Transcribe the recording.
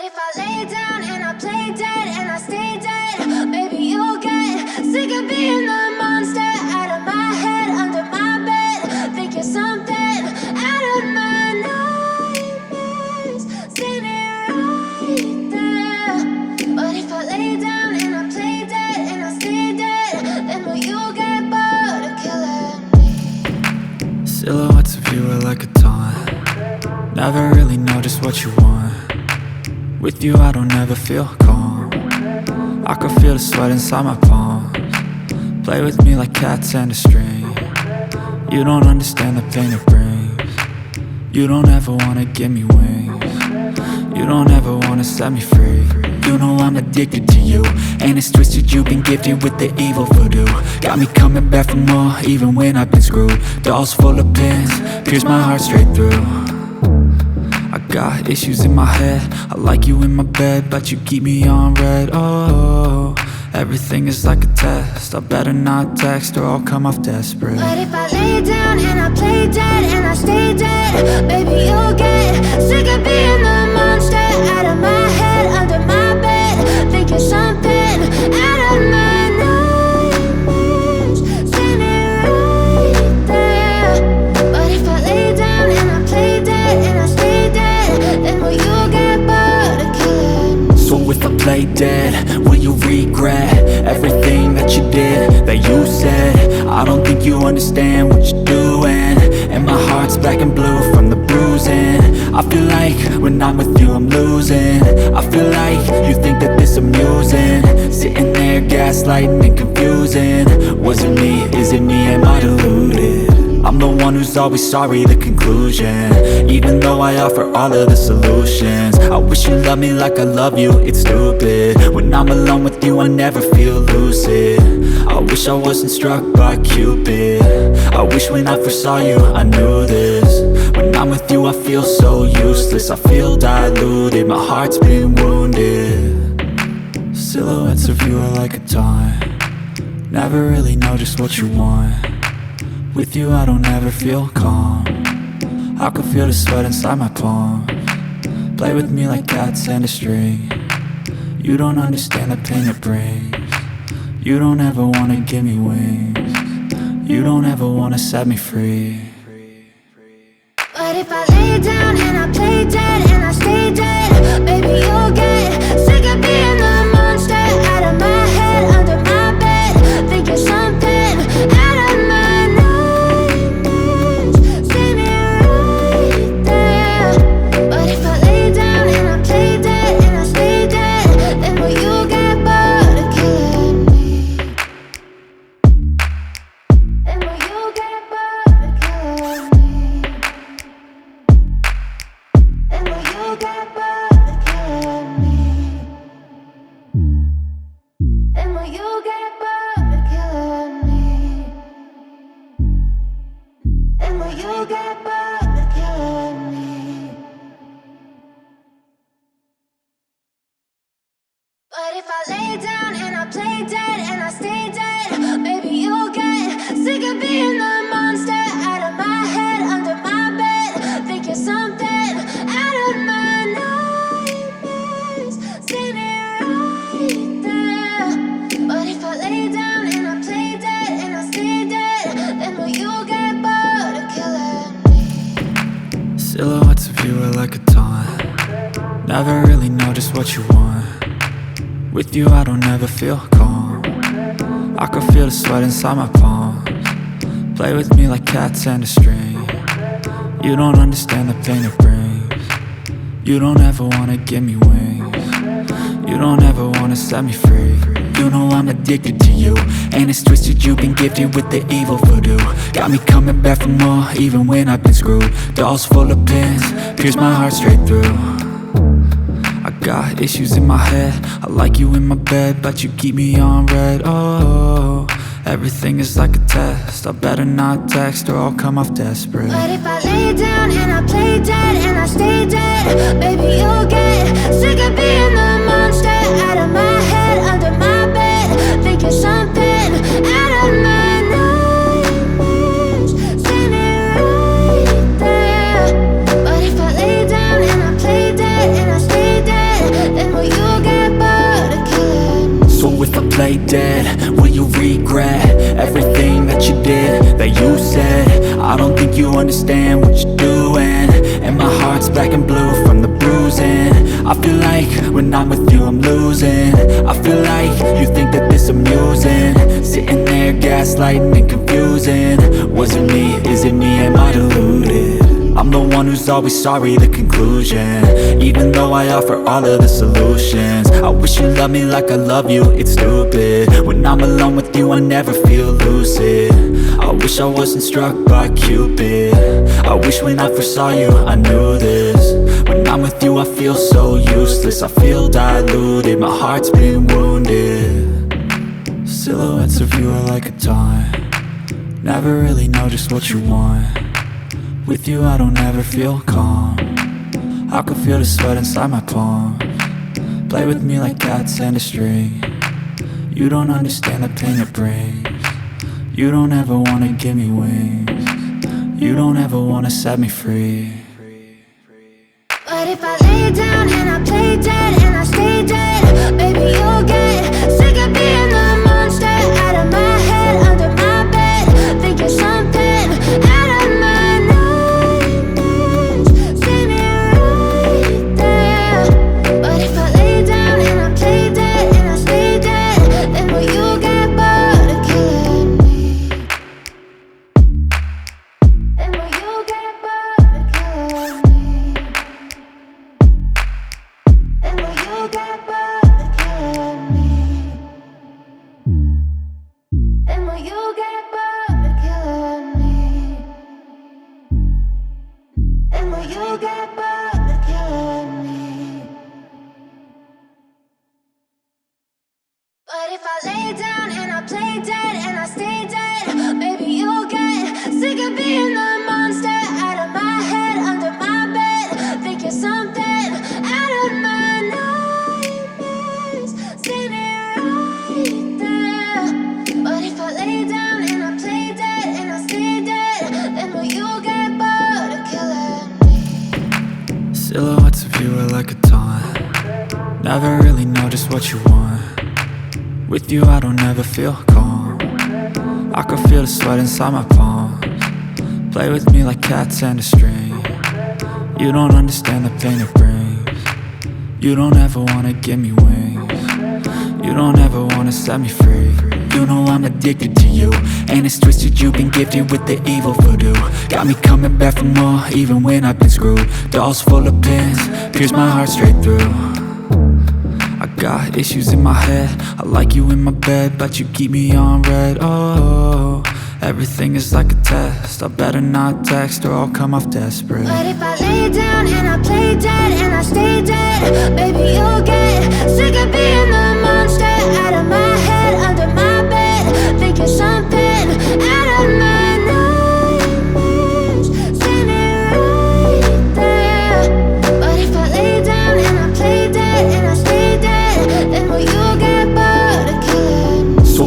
if I lay down and I play dead and I stay dead, maybe you'll get sick of being the monster out of my head, under my bed. Think you're something out of my nightmares, standing right there. But if I lay down and I play dead and I stay dead, then will you get bored of killing me? Silhouettes of you are like a taunt. Never really know just what you want. With you I don't ever feel calm. I can feel the sweat inside my palms. Play with me like cats and a string. You don't understand the pain it brings. You don't ever wanna give me wings. You don't ever wanna set me free. You know I'm addicted to you, and it's twisted, you've been gifted with the evil voodoo. Got me coming back for more, even when I've been screwed. Dolls full of pins, pierce my heart straight through. I got issues in my head, I like you in my bed, but you keep me on red. Oh, everything is like a test, I better not text or I'll come off desperate. But if I lay down and I play dead and I stay dead, baby you'll get sick of being the monster out of my head, under my bed. Think you're something out of my nightmares, standing right there. But if I lay down and I play dead and I stay dead, then will you get bored of killing me? So if I play dead, will you regret everything that you did, that you said? I don't think you understand what you're doing, and my heart's black and blue from the bruising. I feel like when I'm with you I'm losing. I feel like you think that this amusing, sitting there gaslighting and confusing. Was it me? Is it me? Am I deluded? I'm the one who's always sorry, the conclusion, even though I offer all of the solutions. I wish you loved me like I love you, it's stupid. When I'm alone with you I never feel lucid. I wish I wasn't struck by Cupid. I wish when I first saw you I knew this. When I'm with you I feel so useless, I feel diluted, my heart's been wounded. Silhouettes of you are like a taunt. Never really know just what you want. With you I don't ever feel calm. I can feel the sweat inside my palms. Play with me like cats and a string. You don't understand the pain it brings. You don't ever wanna give me wings. You don't ever wanna set me free. But if I lay down and I play dead and I stay dead, baby you'll get sick of being the monster out of my head, under my bed. Think you're something out of my nightmares, standing right there. But if I lay down and I play dead and I stay dead, then will you get bored of killing me? Then will you get bored of killing me? Then will you get bored of killing me? Then will you get bored of killing me? Then will you get bored of killing me? But if I lay down and I play dead and I stay dead, maybe you'll get sick of being the monster out of my head, under my bed. Think you're something out of my nightmares, standing right there. But if I lay down and I play dead and I stay dead, then will you get bored of killing me? Silhouettes of you are like a taunt. Never really know just what you want. With you I don't ever feel calm. I can feel the sweat inside my palms. Play with me like cats and a string. You don't understand the pain it brings. You don't ever wanna give me wings. You don't ever wanna set me free. You know I'm addicted to you, and it's twisted, you've been gifted with the evil voodoo. Got me coming back for more, even when I've been screwed. Dolls full of pins, pierce my heart straight through. I got issues in my head, I like you in my bed, but you keep me on red. Oh, everything is like a test, I better not text or I'll come off desperate. But if I lay down and I play dead and I stay dead, baby you'll get sick of being the monster out of my head, under my bed. Think you're something out of my nightmares, standing right there. But if I lay down and I play dead and I stay dead, lay dead? Will you regret everything that you did, that you said? I don't think you understand what you're doing, and my heart's black and blue from the bruising. I feel like when I'm with you I'm losing. I feel like you think that this amusing, sitting there gaslighting and confusing. Was it me? Is it me? Am I deluded? I'm the one who's always sorry, the conclusion, even though I offer all of the solutions. I wish you loved me like I love you, it's stupid. When I'm alone with you I never feel lucid. I wish I wasn't struck by Cupid. I wish when I first saw you I knew this. When I'm with you I feel so useless, I feel diluted, my heart's been wounded. Silhouettes of you are like a taunt, never really know just what you want. With you I don't ever feel calm, I can feel the sweat inside my palms. Play with me like cats and a string. You don't understand the pain it brings. You don't ever wanna give me wings. You don't ever wanna set me free. But if I lay down and I play dead and I stay dead, baby you'll get sick of being the monster out of my head, under my bed. Think you're something out of my nightmares. See me right there. But if I lay down and I play dead and I stay dead, then will you get bored of killing me? Then will you get bored of killing me? And will you get bored of killing me? And will you get bored of killing me? And will you get bored of killing me? But if I lay down and I play dead and I stay dead, baby you'll get sick of being the monster out of my head, under my bed. Think you're something out of my nightmares. See me right there. But if I lay down and I play dead and I stay dead, then will you get bored of killing me? Silhouettes of you are like a taunt, never really know just what you want. With you I don't ever feel calm, I can feel the sweat inside my palms. Play with me like cats and a string. You don't understand the pain it brings. You don't ever wanna give me wings. You don't ever wanna set me free. You know I'm addicted to you, and it's twisted, you've been gifted with the evil voodoo. Got me coming back for more, even when I've been screwed. Dolls full of pins, pierce my heart straight through. I got issues in my head, I like you in my bed, but you keep me on red. Oh, everything is like a test, I better not text or I'll come off desperate. But if I lay down and I play dead and I stay dead, baby you'll get sick of being